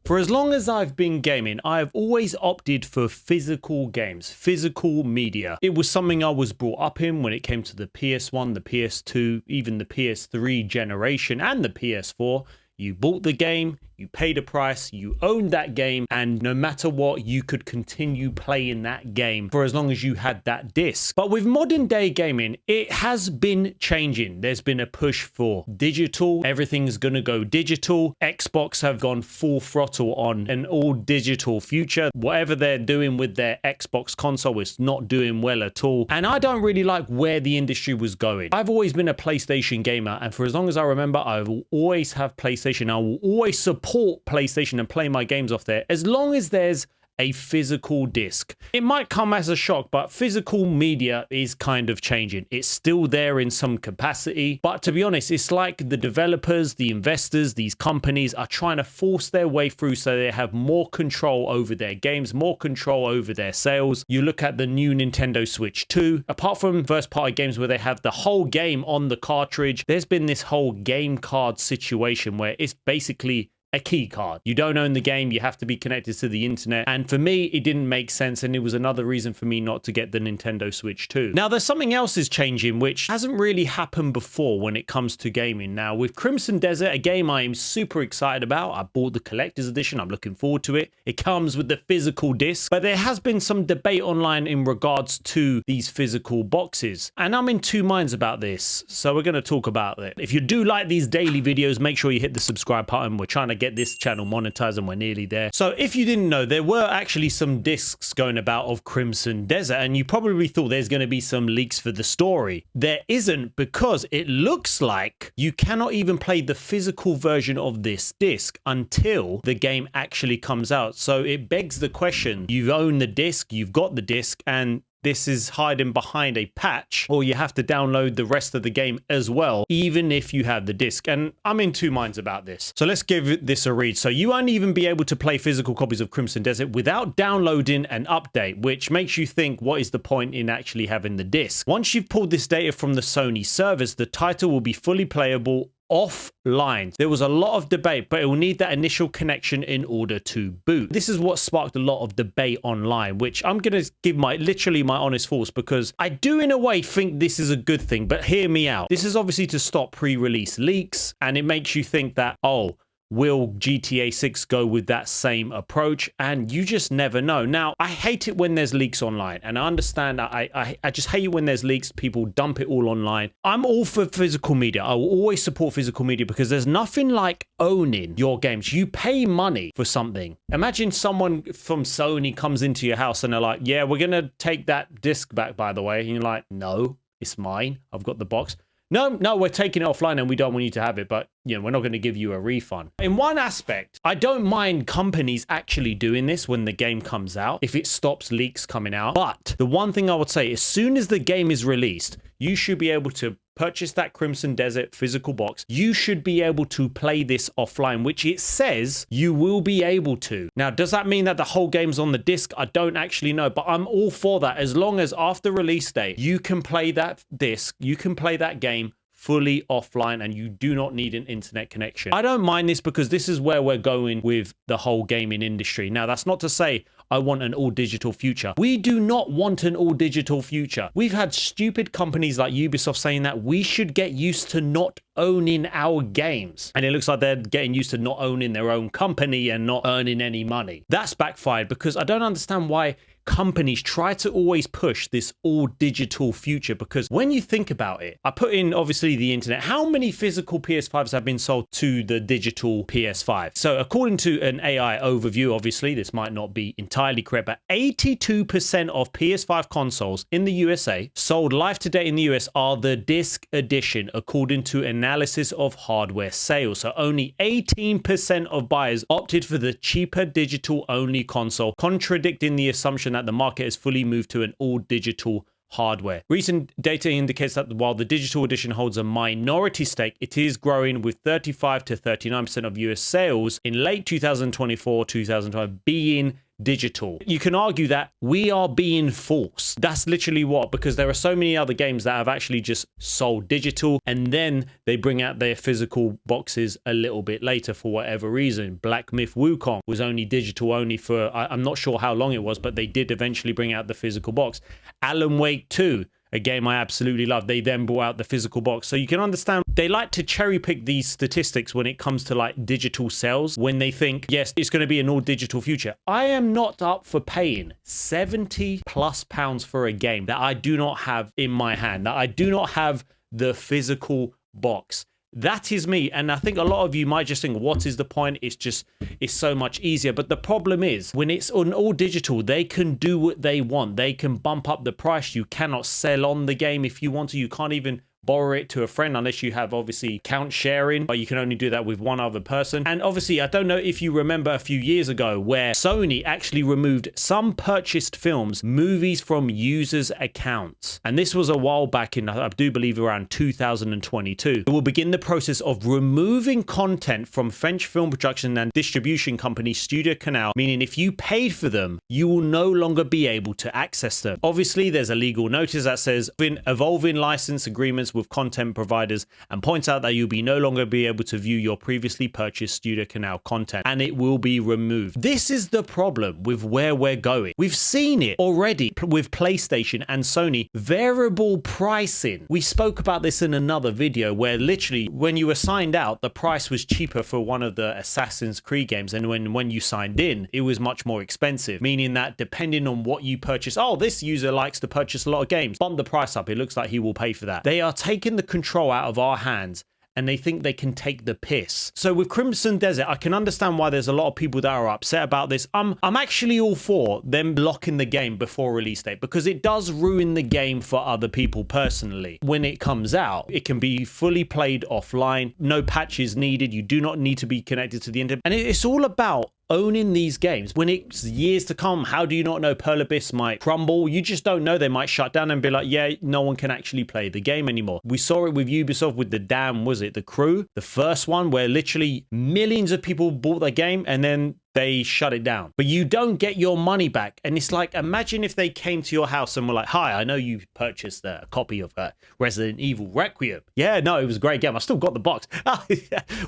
For as long as I've been gaming, I've always opted for physical games, physical media. It was something I was brought up in when it came to the PS1, the PS2, even the PS3 generation and the PS4. You bought the game, you paid a price, you owned that game, and no matter what, you could continue playing that game for as long as you had that disc. But with modern day gaming, it has been changing. There's been a push for digital. Everything's gonna go digital. Xbox have gone full throttle on an all digital future. Whatever they're doing with their Xbox console is not doing well at all. And I don't really like where the industry was going. I've always been a PlayStation gamer, and for as long as I remember, I will always have PlayStation. I will always support PlayStation and play my games off there as long as there's a physical disc. It might come as a shock, but physical media is kind of changing. It's still there in some capacity, but to be honest, it's like the developers, the investors, these companies are trying to force their way through so they have more control over their games, more control over their sales. You look at the new Nintendo Switch 2, apart from first party games where they have the whole game on the cartridge, there's been this whole game card situation where it's basically a key card. You don't own the game, you have to be connected to the internet. And for me, it didn't make sense, and it was another reason for me not to get the Nintendo Switch 2. Now, there's something else is changing, which hasn't really happened before when it comes to gaming. Now, with Crimson Desert, a game I am super excited about. I bought the collector's edition. I'm looking forward to it. It comes with the physical disc, but there has been some debate online in regards to these physical boxes. And I'm in two minds about this, so we're going to talk about it. If you do like these daily videos, make sure you hit the subscribe button. We're trying to get this channel monetized and we're nearly there. So if you didn't know, there were actually some discs going about of Crimson Desert, and you probably thought there's going to be some leaks for the story. There isn't, because it looks like you cannot even play the physical version of this disc until the game actually comes out. So it begs the question, you own the disc, you've got the disc, and this is hiding behind a patch, or you have to download the rest of the game as well, even if you have the disc. And I'm in two minds about this. So let's give this a read. So you won't even be able to play physical copies of Crimson Desert without downloading an update, which makes you think, what is the point in actually having the disc? Once you've pulled this data from the Sony servers, the title will be fully playable offline. There was a lot of debate, but it will need that initial connection in order to boot. This is what sparked a lot of debate online, which I'm going to give literally my honest thoughts, because I do in a way think this is a good thing, but hear me out. This is obviously to stop pre-release leaks, and it makes you think that, oh, will GTA 6 go with that same approach? And you just never know. Now, I hate it when there's leaks online, and I understand that I just hate it when there's leaks, people dump it all online. I'm all for physical media. I will always support physical media, because there's nothing like owning your games. You pay money for something. Imagine someone from Sony comes into your house and they're like, yeah, we're going to take that disc back, by the way. And you're like, no, it's mine. I've got the box. No, we're taking it offline and we don't want you to have it, but you know, we're not going to give you a refund. In one aspect, I don't mind companies actually doing this when the game comes out, if it stops leaks coming out. But the one thing I would say, as soon as the game is released, you should be able to purchase that Crimson Desert physical box. You should be able to play this offline, which it says you will be able to. Now, does that mean that the whole game's on the disc? I don't actually know, but I'm all for that. As long as after release date, you can play that disc, you can play that game fully offline, and you do not need an internet connection. I don't mind this, because this is where we're going with the whole gaming industry. Now, that's not to say I want an all-digital future. We do not want an all-digital future. We've had stupid companies like Ubisoft saying that we should get used to not owning our games. And it looks like they're getting used to not owning their own company and not earning any money. That's backfired, because I don't understand why companies try to always push this all digital future, because when you think about it, I put in obviously the internet, how many physical PS5s have been sold to the digital PS5? So according to an AI overview, obviously this might not be entirely correct, but 82% of PS5 consoles in the USA sold live to date in the US are the disc edition, according to analysis of hardware sales. So only 18% of buyers opted for the cheaper digital only console, contradicting the assumption that the market has fully moved to an all-digital hardware. Recent data indicates that while the digital edition holds a minority stake, it is growing, with 35 to 39% of US sales in late 2024-2025 being digital. You can argue that we are being forced. That's literally what, because there are so many other games that have actually just sold digital and then they bring out their physical boxes a little bit later for whatever reason. Black Myth Wukong was only digital only for, I'm not sure how long it was, but they did eventually bring out the physical box. Alan Wake 2, a game I absolutely love, they then brought out the physical box. So you can understand they like to cherry pick these statistics when it comes to like digital sales, when they think, yes, it's going to be an all digital future. I am not up for paying £70+ for a game that I do not have in my hand, that I do not have the physical box. That is me. And I think a lot of you might just think, what is the point? It's so much easier. But the problem is when it's on all digital, they can do what they want. They can bump up the price. You cannot sell on the game if you want to. You can't even borrow it to a friend unless you have obviously account sharing, but you can only do that with one other person. And obviously, I don't know if you remember a few years ago where Sony actually removed some purchased movies from users' accounts. And this was a while back in, I do believe, around 2022. It will begin the process of removing content from French film production and distribution company Studio Canal, meaning if you paid for them, you will no longer be able to access them. Obviously, there's a legal notice that says evolving license agreements with content providers and points out that you'll be no longer be able to view your previously purchased Studio Canal content and it will be removed. This is the problem with where we're going. We've seen it already with PlayStation and Sony, variable pricing. We spoke about this in another video where literally when you were signed out, the price was cheaper for one of the Assassin's Creed games, and when you signed in, it was much more expensive, meaning that depending on what you purchase, oh, this user likes to purchase a lot of games, bump the price up, it looks like he will pay for that. They are taking the control out of our hands and they think they can take the piss. So with Crimson Desert, I can understand why there's a lot of people that are upset about this. I'm actually all for them locking the game before release date because it does ruin the game for other people personally. When it comes out, it can be fully played offline, no patches needed, you do not need to be connected to the internet. And it's all about owning these games. When it's years to come, how do you not know Pearl Abyss might crumble? You just don't know. They might shut down and be like, yeah, no one can actually play the game anymore. We saw it with Ubisoft with the Crew, the first one, where literally millions of people bought the game and then they shut it down. But you don't get your money back. And it's like, imagine if they came to your house and were like, hi, I know you purchased a copy of Resident Evil Requiem. Yeah, no, it was a great game. I still got the box.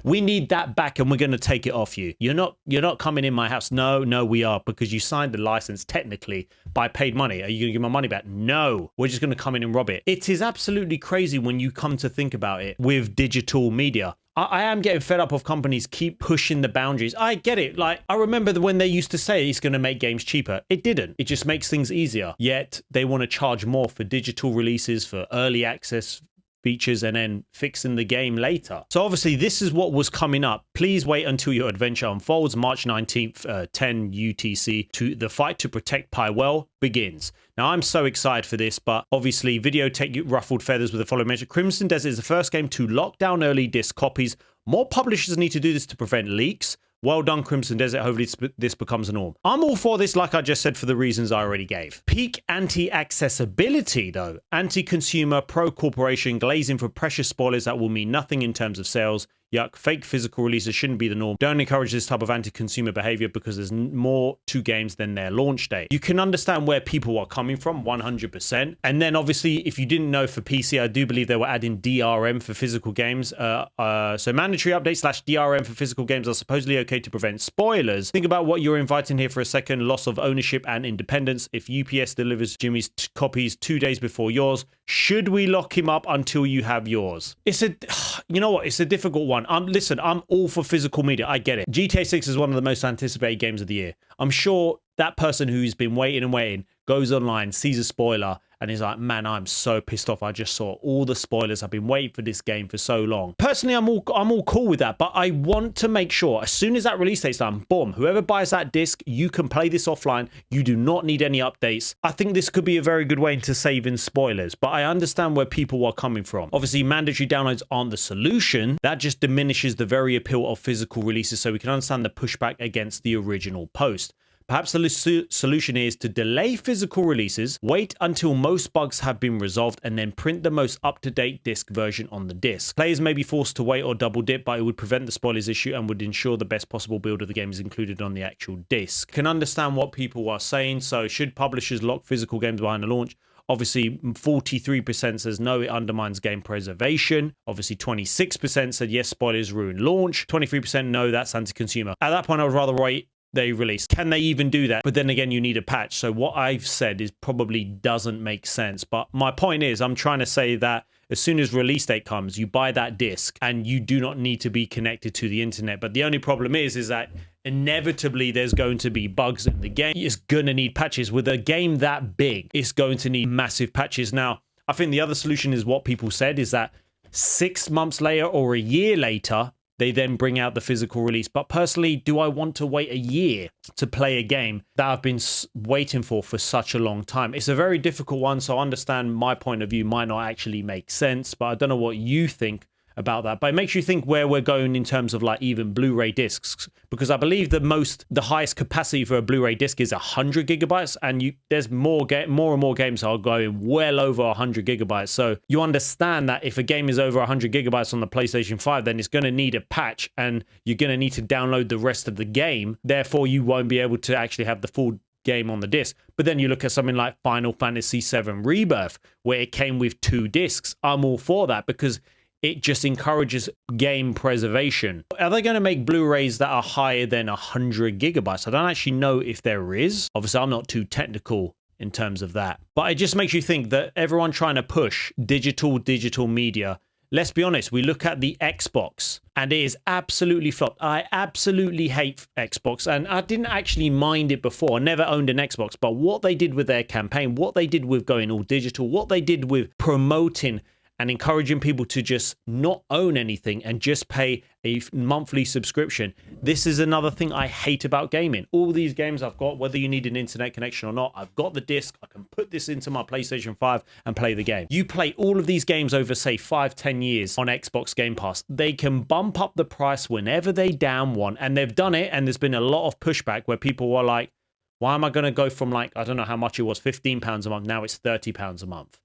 We need that back and we're going to take it off you. You're not coming in my house. No, we are, because you signed the license technically by paid money. Are you going to give my money back? No, we're just going to come in and rob it. It is absolutely crazy when you come to think about it with digital media. I am getting fed up of companies keep pushing the boundaries. I get it. Like, I remember when they used to say it's going to make games cheaper. It didn't. It just makes things easier. Yet they want to charge more for digital releases, for early access features, and then fixing the game later. So obviously this is what was coming up. Please wait until your adventure unfolds. March 19th, 10 UTC, to the fight to protect Pywell begins. Now I'm so excited for this, but obviously Videotech ruffled feathers with the following measure. Crimson Desert is the first game to lock down early disc copies. More publishers need to do this to prevent leaks. Well done, Crimson Desert. Hopefully this becomes a norm. I'm all for this, like I just said, for the reasons I already gave. Peak anti-accessibility, though. Anti-consumer, pro-corporation, glazing for precious spoilers that will mean nothing in terms of sales. Yuck, fake physical releases shouldn't be the norm. Don't encourage this type of anti-consumer behavior because there's more to games than their launch date. You can understand where people are coming from, 100%. And then obviously, if you didn't know, for PC, I do believe they were adding DRM for physical games. So mandatory updates / DRM for physical games are supposedly okay to prevent spoilers. Think about what you're inviting here for a second. Loss of ownership and independence. If UPS delivers Jimmy's copies 2 days before yours, should we lock him up until you have yours? You know what? It's a difficult one. Listen, I'm all for physical media. I get it. GTA 6 is one of the most anticipated games of the year. I'm sure that person who's been waiting and waiting goes online, sees a spoiler, and is like, man, I'm so pissed off. I just saw all the spoilers. I've been waiting for this game for so long. Personally, I'm all cool with that, but I want to make sure as soon as that release date's done, boom, whoever buys that disc, you can play this offline. You do not need any updates. I think this could be a very good way into saving spoilers, but I understand where people are coming from. Obviously, mandatory downloads aren't the solution. That just diminishes the very appeal of physical releases, so we can understand the pushback against the original post. Perhaps the solution is to delay physical releases, wait until most bugs have been resolved, and then print the most up-to-date disc version on the disc. Players may be forced to wait or double dip, but it would prevent the spoilers issue and would ensure the best possible build of the game is included on the actual disc. Can understand what people are saying. So should publishers lock physical games behind the launch? Obviously, 43% says no, it undermines game preservation. Obviously, 26% said yes, spoilers ruin launch. 23% no, that's anti-consumer. At that point, I would rather wait they release. Can they even do that? But then again, you need a patch. So what I've said is probably doesn't make sense. But my point is, I'm trying to say that as soon as release date comes, you buy that disc and you do not need to be connected to the internet. But the only problem is that inevitably there's going to be bugs in the game. It's going to need patches. With a game that big, it's going to need massive patches. Now, I think the other solution is what people said is that 6 months later or a year later, they then bring out the physical release. But personally, do I want to wait a year to play a game that I've been waiting for such a long time? It's a very difficult one, so I understand my point of view might not actually make sense, but I don't know what you think about that. But it makes you think where we're going in terms of like even Blu-ray discs, because I believe the highest capacity for a Blu-ray disc is 100 gigabytes, and there's more and more games are going well over 100 gigabytes. So you understand that if a game is over 100 gigabytes on the PlayStation 5, then it's going to need a patch, and you're going to need to download the rest of the game. Therefore, you won't be able to actually have the full game on the disc. But then you look at something like Final Fantasy VII Rebirth, where it came with 2 discs. I'm all for that because it just encourages game preservation. Are they going to make Blu-rays that are higher than 100 gigabytes? I don't actually know if there is. Obviously, I'm not too technical in terms of that. But it just makes you think that everyone trying to push digital media. Let's be honest, we look at the Xbox and it is absolutely flopped. I absolutely hate Xbox, and I didn't actually mind it before. I never owned an Xbox, but what they did with their campaign, what they did with going all digital, what they did with promoting and encouraging people to just not own anything and just pay a monthly subscription. This is another thing I hate about gaming. All these games I've got, whether you need an internet connection or not, I've got the disc. I can put this into my PlayStation 5 and play the game. You play all of these games over, say, 5-10 years on Xbox Game Pass. They can bump up the price whenever they damn want. And they've done it. And there's been a lot of pushback where people were like, why am I going to go from like, I don't know how much it was, £15 a month. Now it's £30 a month.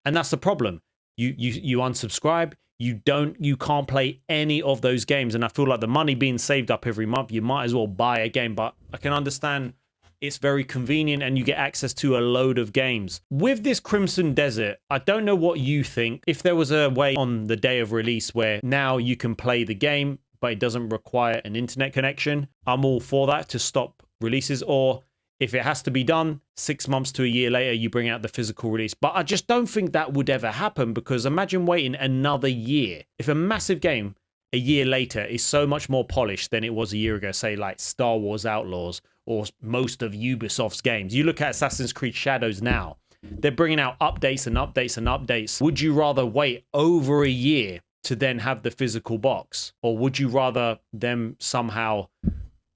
And that's the problem. You unsubscribe, you can't play any of those games. And I feel like the money being saved up every month, you might as well buy a game. But I can understand it's very convenient and you get access to a load of games. With this Crimson Desert, I don't know what you think. If there was a way on the day of release where now you can play the game, but it doesn't require an internet connection, I'm all for that to stop releases. Or if it has to be done, 6 months to a year later, you bring out the physical release. But I just don't think that would ever happen, because imagine waiting another year. If a massive game a year later is so much more polished than it was a year ago, say like Star Wars Outlaws or most of Ubisoft's games. You look at Assassin's Creed Shadows now. They're bringing out updates and updates and updates. Would you rather wait over a year to then have the physical box? Or would you rather them somehow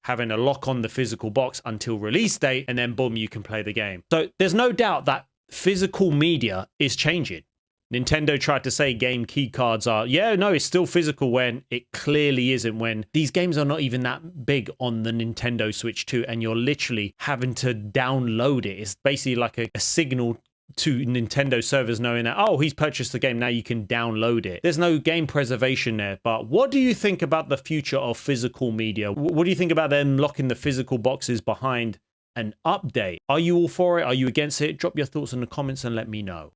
having a lock on the physical box until release date, and then boom, you can play the game? So there's no doubt that physical media is changing. Nintendo tried to say game key cards are, it's still physical, when it clearly isn't, when these games are not even that big on the Nintendo Switch 2, and you're literally having to download it. It's basically like a signal to Nintendo servers knowing that, oh, he's purchased the game, now you can download it. There's no game preservation there. But what do you think about the future of physical media? What do you think about them locking the physical boxes behind an update? Are you all for it? Are you against it? Drop your thoughts in the comments and let me know.